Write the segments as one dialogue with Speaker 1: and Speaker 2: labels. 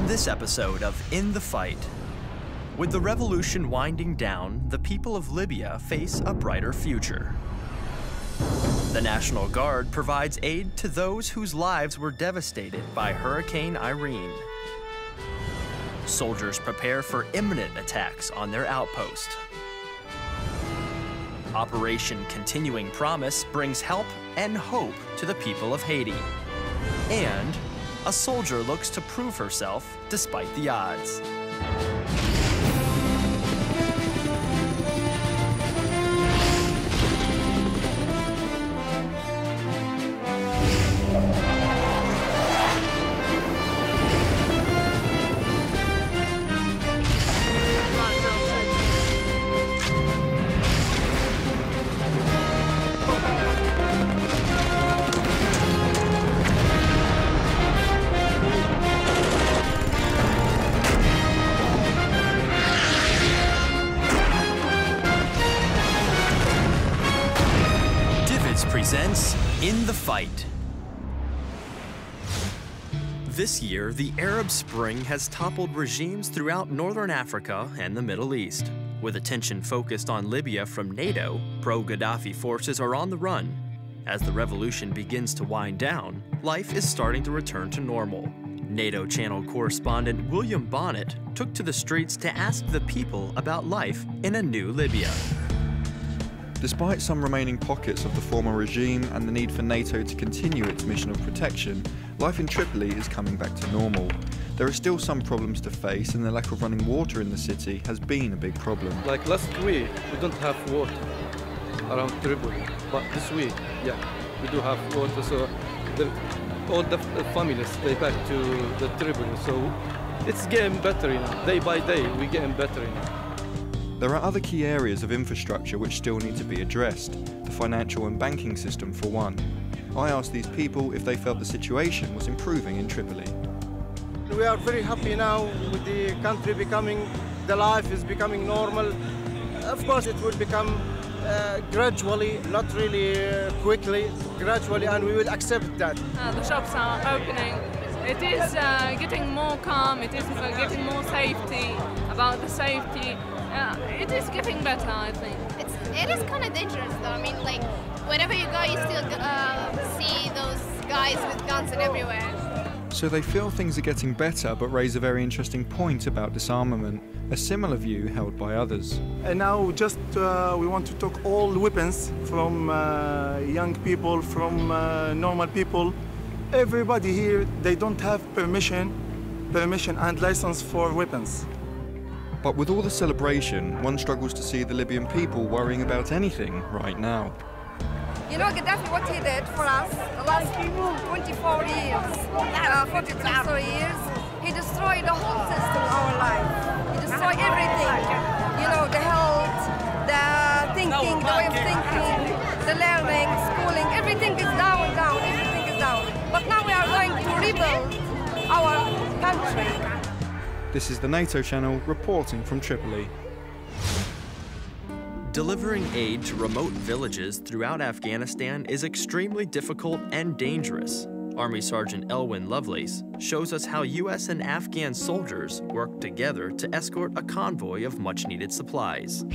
Speaker 1: this episode of In the Fight. With the revolution winding down, the people of Libya face a brighter future. The National Guard provides aid to those whose lives were devastated by Hurricane Irene. Soldiers prepare for imminent attacks on their outpost. Operation Continuing Promise brings help and hope to the people of Haiti. And a soldier looks to prove herself despite the odds. Presents In the Fight. This year, the Arab Spring has toppled regimes throughout Northern Africa and the Middle East. With attention focused on Libya from NATO, pro-Gaddafi forces are on the run. As the revolution begins to wind down, life is starting to return to normal. NATO Channel correspondent William Bonnet took to the streets to ask the people about life in a new Libya.
Speaker 2: Despite some remaining pockets of the former regime and the need for NATO to continue its mission of protection, life in Tripoli is coming back to normal. There are still some problems to face, and the lack of running water in the city has been a big problem.
Speaker 3: Like last week, we don't have water around Tripoli, but this week, yeah, we do have water, so all the families, they back to the Tripoli, so it's getting better, you know, day by day, we're getting better, you know.
Speaker 2: There are other key areas of infrastructure which still need to be addressed, the financial and banking system for one. I asked these people if they felt the situation was improving in Tripoli.
Speaker 4: We are very happy now with the country becoming, the life is becoming normal. Of course it will become gradually, not really quickly, gradually, and we will accept that.
Speaker 5: The shops are opening. It is getting more calm, it is getting more safety, about the safety. It is getting better, I think.
Speaker 6: It is kind of dangerous though. I mean, like, wherever you go, you still see those guys with guns and everywhere.
Speaker 2: So they feel things are getting better, but raise a very interesting point about disarmament, a similar view held by others.
Speaker 4: And now just we want to talk all weapons from young people, from normal people. Everybody here, they don't have permission and license for weapons.
Speaker 2: But with all the celebration, one struggles to see the Libyan people worrying about anything right now.
Speaker 7: You know Gaddafi, what he did for us the last 24 years, 42 years, he destroyed the whole system of our life. He destroyed everything. You know, the health, the thinking, the way of thinking, the learning, schooling, everything is down, everything is down. But now we are going to rebuild our country.
Speaker 2: This is the NATO channel reporting from Tripoli.
Speaker 1: Delivering aid to remote villages throughout Afghanistan is extremely difficult and dangerous. Army Sergeant Elwin Lovelace shows us how U.S. and Afghan soldiers work together to escort a convoy of much-needed supplies.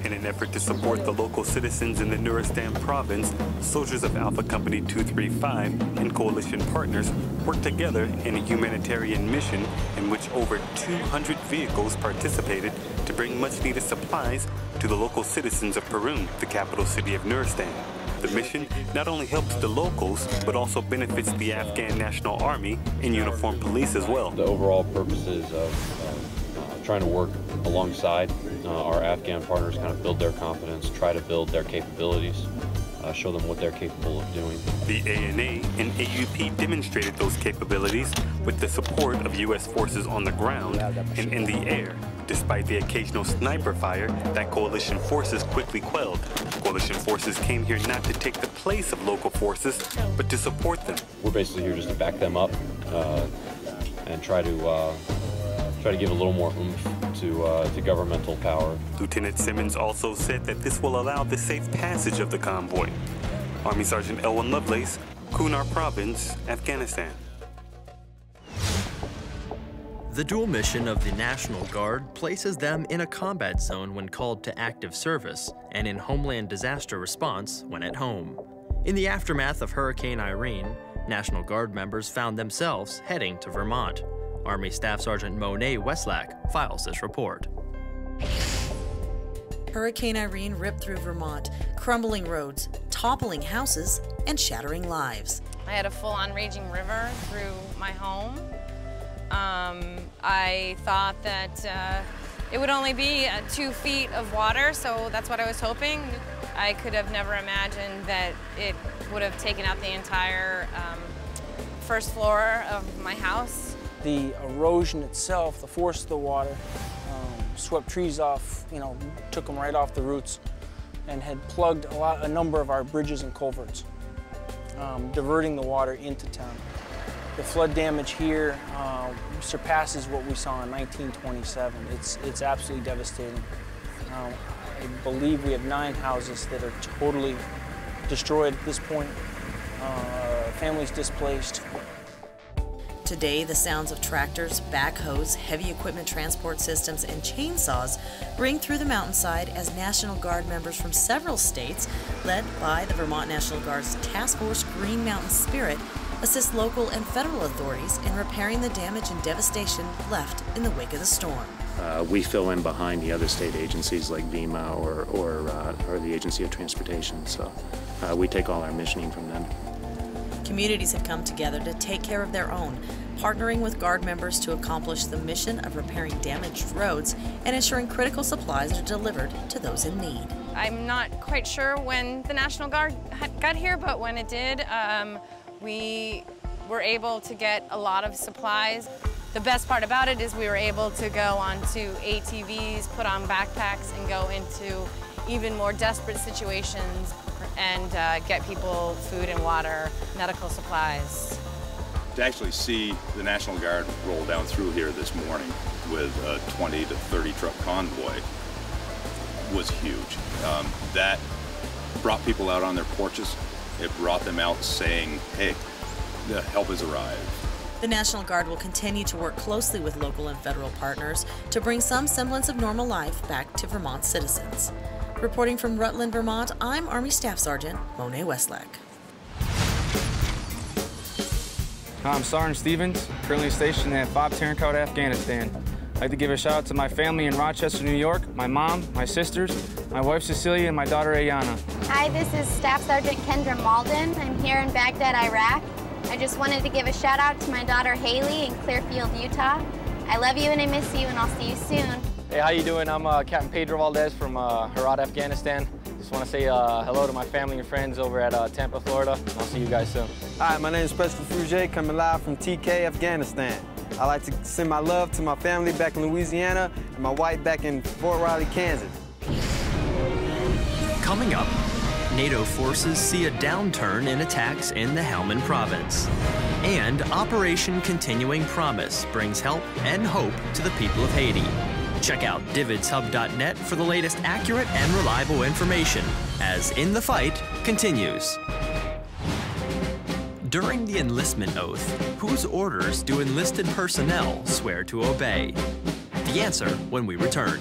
Speaker 8: In an effort to support the local citizens in the Nuristan province, soldiers of Alpha Company 235 and coalition partners worked together in a humanitarian mission in which over 200 vehicles participated to bring much-needed supplies to the local citizens of Perun, the capital city of Nuristan. The mission not only helps the locals, but also benefits the Afghan National Army and uniformed police as well.
Speaker 9: The overall purposes of trying to work alongside our Afghan partners, kind of build their confidence, try to build their capabilities, show them what they're capable of doing.
Speaker 8: The ANA and AUP demonstrated those capabilities with the support of U.S. forces on the ground and in the air, despite the occasional sniper fire that coalition forces quickly quelled. Coalition forces came here not to take the place of local forces, but to support them.
Speaker 9: We're basically here just to back them up and try to give a little more oomph to governmental power.
Speaker 8: Lieutenant Simmons also said that this will allow the safe passage of the convoy. Army Sergeant Elwin Lovelace, Kunar Province, Afghanistan.
Speaker 1: The dual mission of the National Guard places them in a combat zone when called to active service and in homeland disaster response when at home. In the aftermath of Hurricane Irene, National Guard members found themselves heading to Vermont. Army Staff Sergeant Monet Westlack files this report.
Speaker 10: Hurricane Irene ripped through Vermont, crumbling roads, toppling houses, and shattering lives.
Speaker 11: I had a full-on raging river through my home. I thought that it would only be 2 feet of water, so that's what I was hoping. I could have never imagined that it would have taken out the entire first floor of my house.
Speaker 12: The erosion itself, the force of the water, swept trees off, took them right off the roots, and had plugged a number of our bridges and culverts, diverting the water into town. The flood damage here surpasses what we saw in 1927. It's absolutely devastating. I believe we have 9 houses that are totally destroyed at this point, families displaced.
Speaker 10: Today, the sounds of tractors, backhoes, heavy equipment transport systems, and chainsaws ring through the mountainside as National Guard members from several states, led by the Vermont National Guard's Task Force Green Mountain Spirit, assist local and federal authorities in repairing the damage and devastation left in the wake of the storm.
Speaker 13: We fill in behind the other state agencies like BEMA or the Agency of Transportation, so we take all our missioning from them.
Speaker 10: Communities have come together to take care of their own, partnering with Guard members to accomplish the mission of repairing damaged roads and ensuring critical supplies are delivered to those in need.
Speaker 11: I'm not quite sure when the National Guard got here, but when it did, we were able to get a lot of supplies. The best part about it is we were able to go onto ATVs, put on backpacks, and go into even more desperate situations and get people food and water, medical supplies.
Speaker 14: To actually see the National Guard roll down through here this morning with a 20 to 30 truck convoy was huge. That brought people out on their porches. It brought them out saying, hey, the help has arrived.
Speaker 10: The National Guard will continue to work closely with local and federal partners to bring some semblance of normal life back to Vermont citizens. Reporting from Rutland, Vermont, I'm Army Staff Sergeant Monet Westlack.
Speaker 15: I'm Sergeant Stevens, currently stationed at Bob Turncoat, Afghanistan. I'd like to give a shout out to my family in Rochester, New York, my mom, my sisters, my wife Cecilia, and my daughter Ayana.
Speaker 16: Hi, this is Staff Sergeant Kendra Malden. I'm here in Baghdad, Iraq. I just wanted to give a shout out to my daughter Haley in Clearfield, Utah. I love you and I miss you, and I'll see you soon.
Speaker 17: Hey, how you doing? I'm Captain Pedro Valdez from Herat, Afghanistan. Just want to say hello to my family and friends over at Tampa, Florida. I'll see you guys soon.
Speaker 18: Hi, my name is Preston Fouget, coming live from TK, Afghanistan. I'd like to send my love to my family back in Louisiana and my wife back in Fort Riley, Kansas.
Speaker 1: Coming up, NATO forces see a downturn in attacks in the Helmand province. And Operation Continuing Promise brings help and hope to the people of Haiti. Check out dvidshub.net for the latest accurate and reliable information as In the Fight continues. During the enlistment oath, whose orders do enlisted personnel swear to obey? The answer when we return.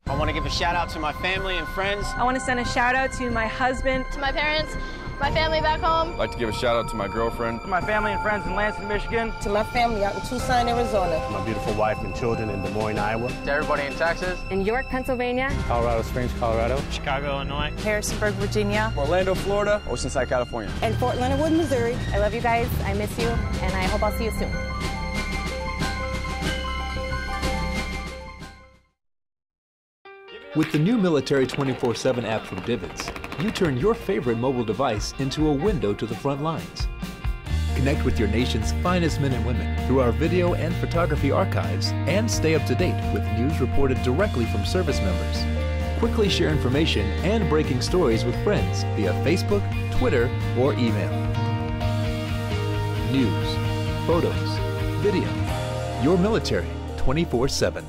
Speaker 19: I want to give a shout out to my family and friends.
Speaker 20: I want to send a shout out to my husband,
Speaker 6: to my parents, my family back home.
Speaker 21: I'd like to give a shout out to my girlfriend.
Speaker 22: To my family and friends in Lansing, Michigan.
Speaker 23: To my family out in Tucson, Arizona.
Speaker 24: To my beautiful wife and children in Des Moines, Iowa.
Speaker 25: To everybody in Texas.
Speaker 26: In York, Pennsylvania.
Speaker 24: Colorado Springs, Colorado.
Speaker 27: Chicago, Illinois.
Speaker 28: Harrisonburg, Virginia.
Speaker 29: Orlando, Florida. Oceanside, California.
Speaker 23: And Fort Leonard Wood, Missouri.
Speaker 26: I love you guys. I miss you. And I hope I'll see you soon.
Speaker 30: With the new Military 24/7 app from Divots, you turn your favorite mobile device into a window to the front lines. Connect with your nation's finest men and women through our video and photography archives and stay up to date with news reported directly from service members. Quickly share information and breaking stories with friends via Facebook, Twitter, or email. News, photos, video. Your military 24/7.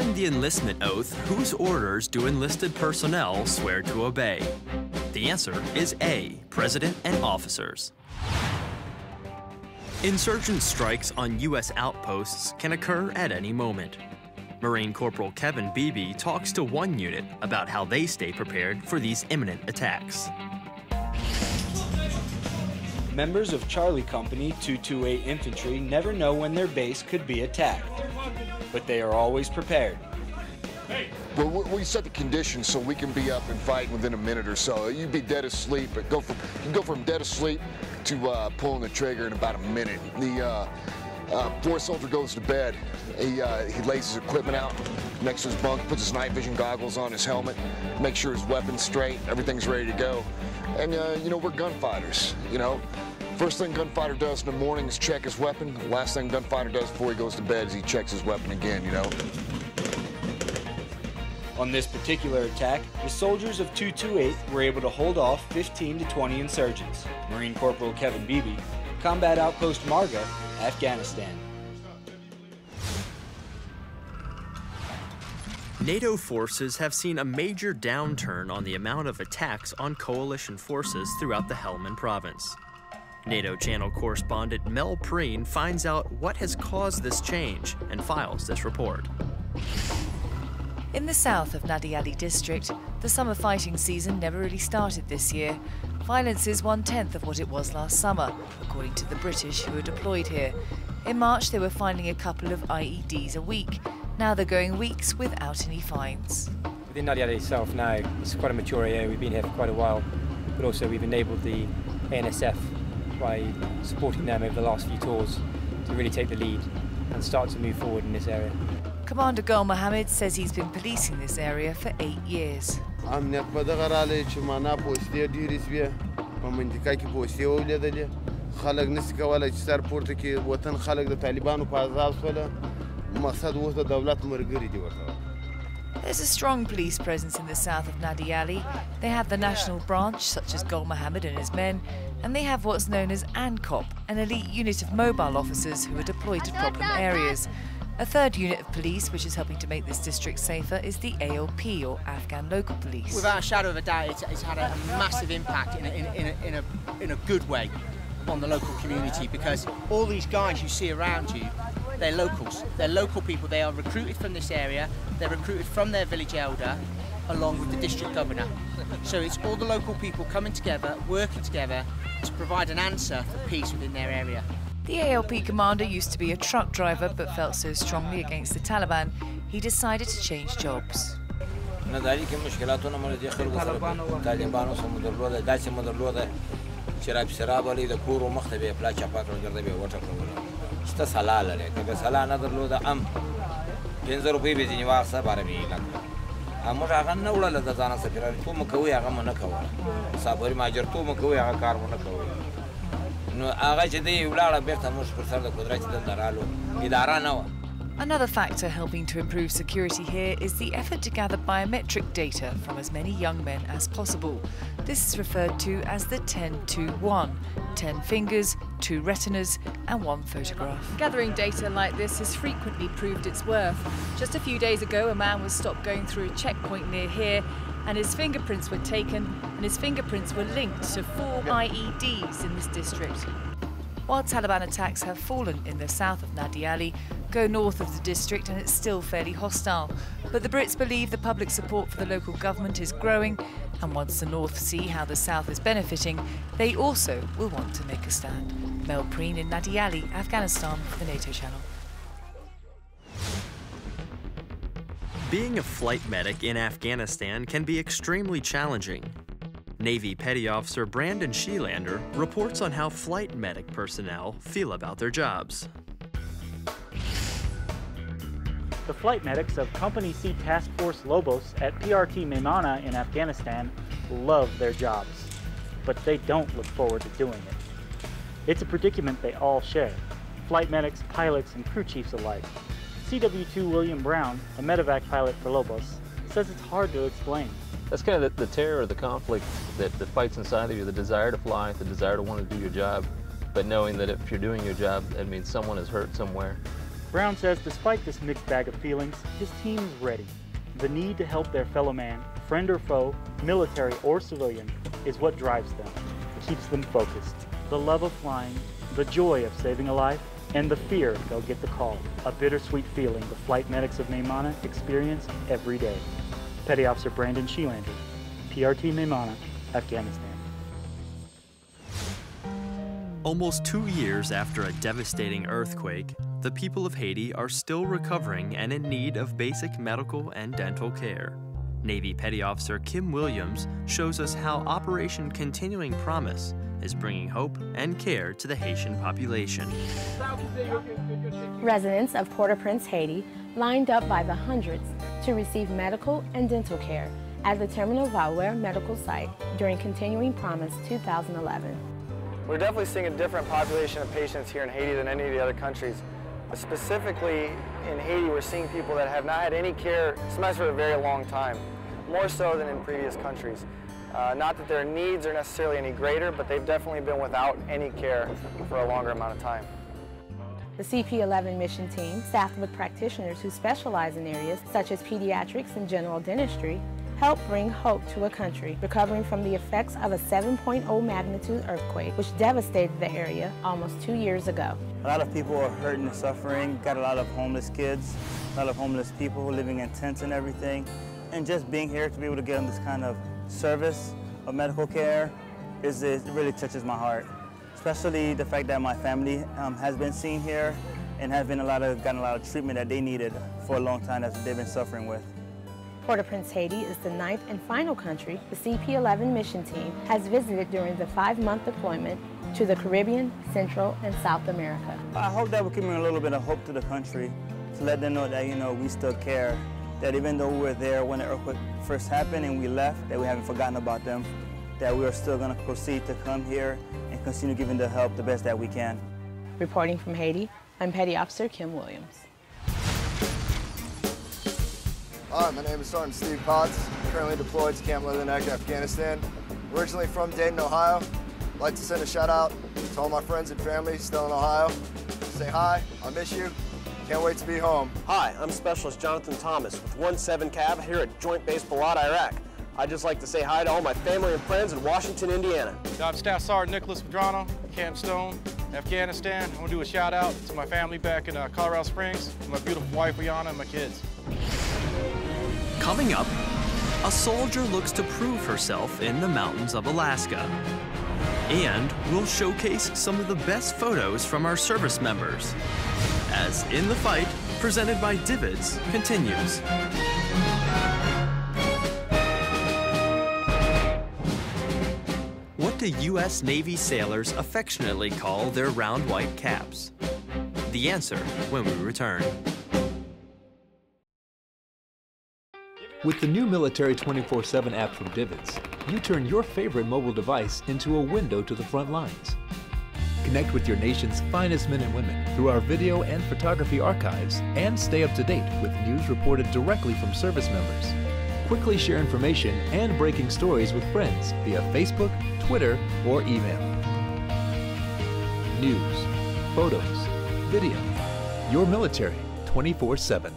Speaker 1: During the enlistment oath, whose orders do enlisted personnel swear to obey? The answer is A, President and officers. Insurgent strikes on U.S. outposts can occur at any moment. Marine Corporal Kevin Beebe talks to one unit about how they stay prepared for these imminent attacks.
Speaker 2: Members of Charlie Company 228 Infantry never know when their base could be attacked, but they are always prepared.
Speaker 3: Well, we set the conditions so we can be up and fighting within a minute or so. You'd be dead asleep, but you can go from dead asleep to pulling the trigger in about a minute. The fourth soldier goes to bed. He lays his equipment out next to his bunk, puts his night vision goggles on, his helmet, makes sure his weapon's straight, everything's ready to go. And, you know, we're gunfighters, you know. First thing gunfighter does in the morning is check his weapon. The last thing gunfighter does before he goes to bed is he checks his weapon again, you know.
Speaker 2: On this particular attack, the soldiers of 228 were able to hold off 15 to 20 insurgents. Marine Corporal Kevin Beebe, Combat Outpost Marga, Afghanistan.
Speaker 1: NATO forces have seen a major downturn on the amount of attacks on coalition forces throughout the Helmand province. NATO channel correspondent Mel Preen finds out what has caused this change and files this report.
Speaker 4: In the south of Nadiali district, the summer fighting season never really started this year. Violence is 1/10 of what it was last summer, according to the British who were deployed here. In March, they were finding a couple of IEDs a week. Now they're going weeks without any finds.
Speaker 5: Within Nadiali itself now, it's quite a mature area. We've been here for quite a while, but also we've enabled the ANSF by supporting them over the last few tours to really take the lead and start to move forward in this area.
Speaker 4: Commander Gul Mohammed says he's been policing this area for 8 years. There's a strong police presence in the south of Nadiali. They have the national branch, such as Gul Mohammed and his men, and they have what's known as ANCOP, an elite unit of mobile officers who are deployed to problem areas. A third unit of police, which is helping to make this district safer, is the ALP, or Afghan Local Police.
Speaker 7: Without a shadow of a doubt, it's had a massive impact in a good way on the local community, because all these guys you see around you, they're locals. They're local people. They are recruited from this area. They're recruited from their village elder, along with the district governor. So it's all the local people coming together, working together to provide an answer for peace within their area.
Speaker 4: The ALP commander used to be a truck driver, but felt so strongly against the Taliban, he decided to change jobs. Another factor helping to improve security here is the effort to gather biometric data from as many young men as possible. This is referred to as the 10-2-1, 10 fingers, 2 retinas and 1 photograph.
Speaker 20: Gathering data like this has frequently proved its worth. Just a few days ago, a man was stopped going through a checkpoint near here, and his fingerprints were taken, and his fingerprints were linked to 4 IEDs in this district. While Taliban attacks have fallen in the south of Nadiali, go north of the district and it's still fairly hostile. But the Brits believe the public support for the local government is growing, and once the north see how the south is benefiting, they also will want to make a stand. Mel Preen in Nadiali, Afghanistan, for the NATO channel.
Speaker 1: Being a flight medic in Afghanistan can be extremely challenging. Navy Petty Officer Brandon Sheelander reports on how flight medic personnel feel about their jobs.
Speaker 8: The flight medics of Company C Task Force Lobos at PRT Maimana in Afghanistan love their jobs, but they don't look forward to doing it. It's a predicament they all share, flight medics, pilots, and crew chiefs alike. CW2 William Brown, a medevac pilot for Lobos, says it's hard to explain.
Speaker 9: That's kind of the terror, the conflict that fights inside of you, the desire to fly, the desire to want to do your job, but knowing that if you're doing your job, that means someone is hurt somewhere.
Speaker 8: Brown says despite this mixed bag of feelings, his team is ready. The need to help their fellow man, friend or foe, military or civilian, is what drives them, keeps them focused. The love of flying, the joy of saving a life, and the fear they'll get the call. A bittersweet feeling the flight medics of Maimana experience every day. Petty Officer Brandon Sheelander, PRT Maimana, Afghanistan.
Speaker 1: Almost 2 years after a devastating earthquake, the people of Haiti are still recovering and in need of basic medical and dental care. Navy Petty Officer Kim Williams shows us how Operation Continuing Promise is bringing hope and care to the Haitian population.
Speaker 26: Residents of Port-au-Prince, Haiti, lined up by the hundreds to receive medical and dental care at the Terminal Valware Medical Site during Continuing Promise 2011.
Speaker 17: We're definitely seeing a different population of patients here in Haiti than any of the other countries. Specifically in Haiti, we're seeing people that have not had any care, sometimes for a very long time, more so than in previous countries. Not that their needs are necessarily any greater, but they've definitely been without any care for a longer amount of time.
Speaker 26: The CP-11 mission team, staffed with practitioners who specialize in areas such as pediatrics and general dentistry, help bring hope to a country recovering from the effects of a 7.0 magnitude earthquake which devastated the area almost 2 years ago.
Speaker 22: A lot of people are hurting and suffering. Got a lot of homeless kids, a lot of homeless people living in tents and everything. And just being here to be able to get them this kind of service of medical care it really touches my heart. Especially the fact that my family has been seen here and has been gotten a lot of treatment that they needed for a long time that they've been suffering with.
Speaker 26: Port-au-Prince, Haiti is the 9th and final country the CP-11 mission team has visited during the 5-month deployment to the Caribbean, Central, and South America.
Speaker 22: I hope that will give me a little bit of hope to the country to let them know that, we still care, that even though we were there when the earthquake first happened and we left, that we haven't forgotten about them, that we are still going to proceed to come here and continue giving the help the best that we can.
Speaker 26: Reporting from Haiti, I'm Petty Officer Kim Williams.
Speaker 10: Hi, my name is Sergeant Steve Potts, currently deployed to Camp Leatherneck, Afghanistan. Originally from Dayton, Ohio. I'd like to send a shout out to all my friends and family still in Ohio. Say hi, I miss you. Can't wait to be home.
Speaker 19: Hi, I'm Specialist Jonathan Thomas with 17 Cav here at Joint Base Balad, Iraq. I'd just like to say hi to all my family and friends in Washington, Indiana.
Speaker 22: I'm Staff Sergeant Nicholas Madrano, Camp Stone, Afghanistan. I want to do a shout out to my family back in Colorado Springs, my beautiful wife, Rihanna, and my kids.
Speaker 1: Coming up, a soldier looks to prove herself in the mountains of Alaska. And we'll showcase some of the best photos from our service members as In the Fight, presented by Divots, continues. What do U.S. Navy sailors affectionately call their round white caps? The answer when we return.
Speaker 30: With the new Military 24/7 app from Divots, you turn your favorite mobile device into a window to the front lines. Connect with your nation's finest men and women through our video and photography archives and stay up to date with news reported directly from service members. Quickly share information and breaking stories with friends via Facebook, Twitter, or email. News, photos, video. Your military 24/7.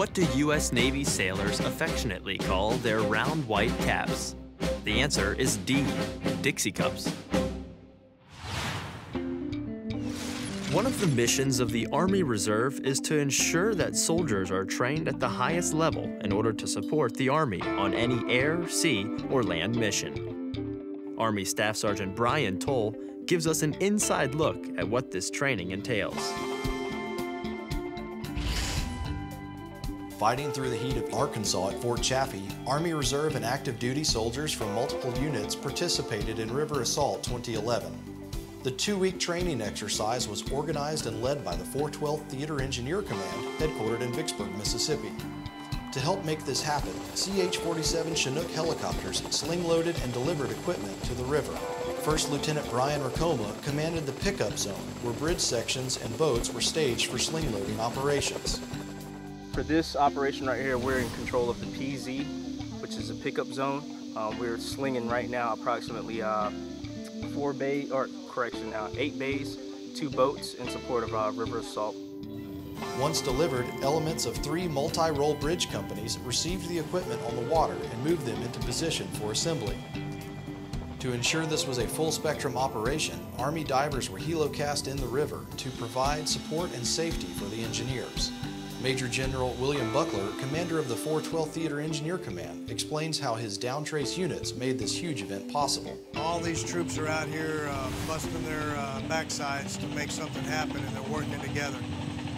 Speaker 1: What do U.S. Navy sailors affectionately call their round white caps? The answer is D, Dixie cups. One of the missions of the Army Reserve is to ensure that soldiers are trained at the highest level in order to support the Army on any air, sea, or land mission. Army Staff Sergeant Brian Toll gives us an inside look at what this training entails.
Speaker 11: Fighting through the heat of Arkansas at Fort Chaffee, Army Reserve and active duty soldiers from multiple units participated in River Assault 2011. The 2-week training exercise was organized and led by the 412th Theater Engineer Command, headquartered in Vicksburg, Mississippi. To help make this happen, CH-47 Chinook helicopters sling-loaded and delivered equipment to the river. First Lieutenant Brian Racoma commanded the pickup zone, where bridge sections and boats were staged for sling-loading operations.
Speaker 12: For this operation right here, we're in control of the PZ, which is a pickup zone. We're slinging right now approximately 8 bays, 2 boats in support of River Assault.
Speaker 11: Once delivered, elements of 3 multi-role bridge companies received the equipment on the water and moved them into position for assembly. To ensure this was a full-spectrum operation, Army divers were helocast in the river to provide support and safety for the engineers. Major General William Buckler, commander of the 412th Theater Engineer Command, explains how his downtrace units made this huge event possible.
Speaker 13: All these troops are out here busting their backsides to make something happen, and they're working together.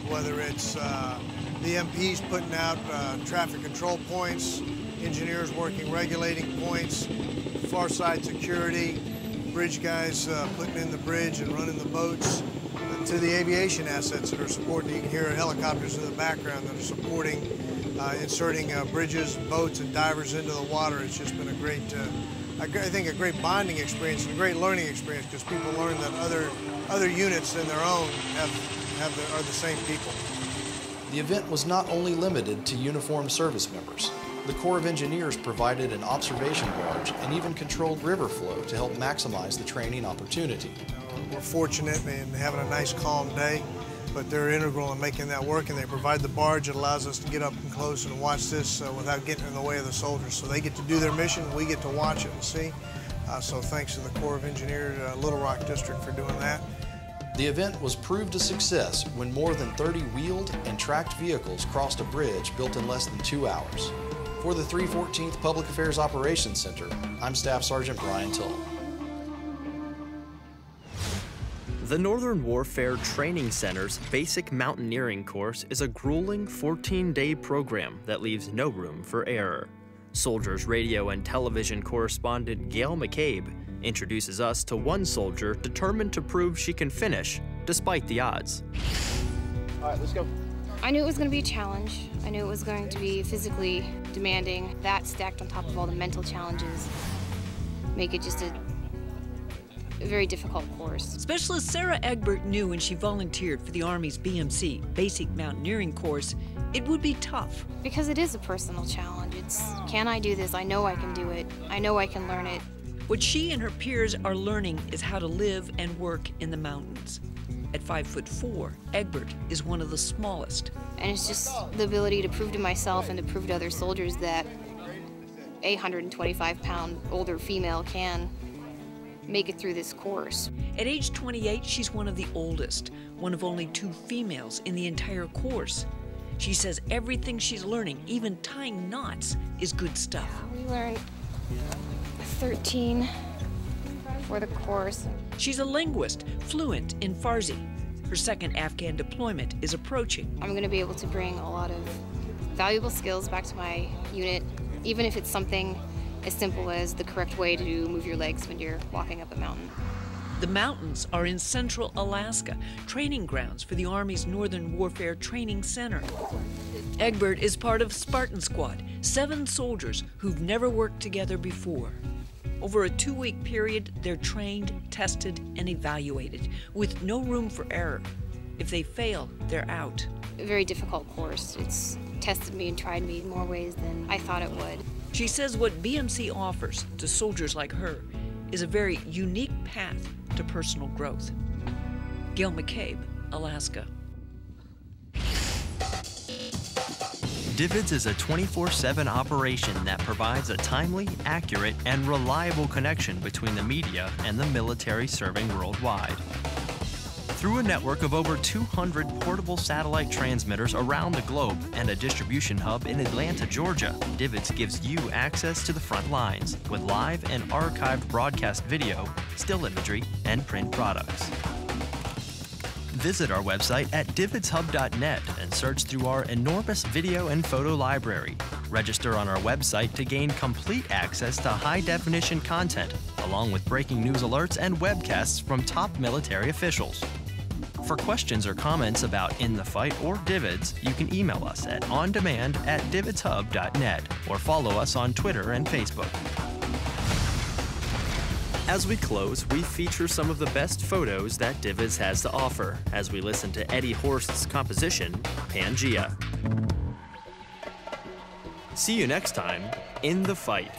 Speaker 13: Whether it's the MPs putting out traffic control points, engineers working regulating points, far side security, bridge guys putting in the bridge and running the boats, to the aviation assets that are supporting. You can hear helicopters in the background that are supporting, inserting bridges, boats, and divers into the water. It's just been a great, I think a great bonding experience and a great learning experience, because people learn that other units than their own are the same people.
Speaker 11: The event was not only limited to uniformed service members. The Corps of Engineers provided an observation barge and even controlled river flow to help maximize the training opportunity.
Speaker 13: We're fortunate in having a nice calm day, but they're integral in making that work, and they provide the barge that allows us to get up and close and watch this without getting in the way of the soldiers. So they get to do their mission, we get to watch it and see. So thanks to the Corps of Engineers, Little Rock District, for doing that.
Speaker 11: The event was proved a success when more than 30 wheeled and tracked vehicles crossed a bridge built in less than 2 hours. For the 314th Public Affairs Operations Center, I'm Staff Sergeant Brian Tull.
Speaker 1: The Northern Warfare Training Center's basic mountaineering course is a grueling 14-day program that leaves no room for error. Soldiers Radio and Television correspondent Gail McCabe introduces us to one soldier determined to prove she can finish despite the odds.
Speaker 12: All right, let's go.
Speaker 14: I knew it was going to be a challenge. I knew it was going to be physically demanding. That stacked on top of all the mental challenges make it just a very difficult course.
Speaker 15: Specialist Sarah Egbert knew when she volunteered for the Army's BMC, Basic Mountaineering course, it would be tough.
Speaker 14: Because it is a personal challenge. It's, can I do this? I know I can do it. I know I can learn it.
Speaker 15: What she and her peers are learning is how to live and work in the mountains. At 5'4", Egbert is one of the smallest.
Speaker 14: And it's just the ability to prove to myself and to prove to other soldiers that a 125-pound older female can make it through this course.
Speaker 15: At age 28, she's one of the oldest, one of only 2 females in the entire course. She says everything she's learning, even tying knots, is good stuff.
Speaker 14: We learned 13 for the course.
Speaker 15: She's a linguist, fluent in Farsi. Her second Afghan deployment is approaching.
Speaker 14: I'm going to be able to bring a lot of valuable skills back to my unit, even if it's something as simple as the correct way to move your legs when you're walking up a mountain.
Speaker 15: The mountains are in central Alaska, training grounds for the Army's Northern Warfare Training Center. Egbert is part of Spartan Squad, 7 soldiers who've never worked together before. Over a 2-week period, they're trained, tested, and evaluated, with no room for error. If they fail, they're out.
Speaker 14: A very difficult course. It's tested me and tried me in more ways than I thought it would.
Speaker 15: She says what BMC offers to soldiers like her is a very unique path to personal growth. Gail McCabe, Alaska.
Speaker 1: Divids is a 24/7 operation that provides a timely, accurate, and reliable connection between the media and the military serving worldwide. Through a network of over 200 portable satellite transmitters around the globe and a distribution hub in Atlanta, Georgia, Divids gives you access to the front lines with live and archived broadcast video, still imagery, and print products. Visit our website at dvidshub.net and search through our enormous video and photo library. Register on our website to gain complete access to high-definition content, along with breaking news alerts and webcasts from top military officials. For questions or comments about In the Fight or Divids, you can email us at ondemand@dvidshub.net or follow us on Twitter and Facebook. As we close, we feature some of the best photos that Divids has to offer as we listen to Eddie Horst's composition, Pangea. See you next time, In the Fight.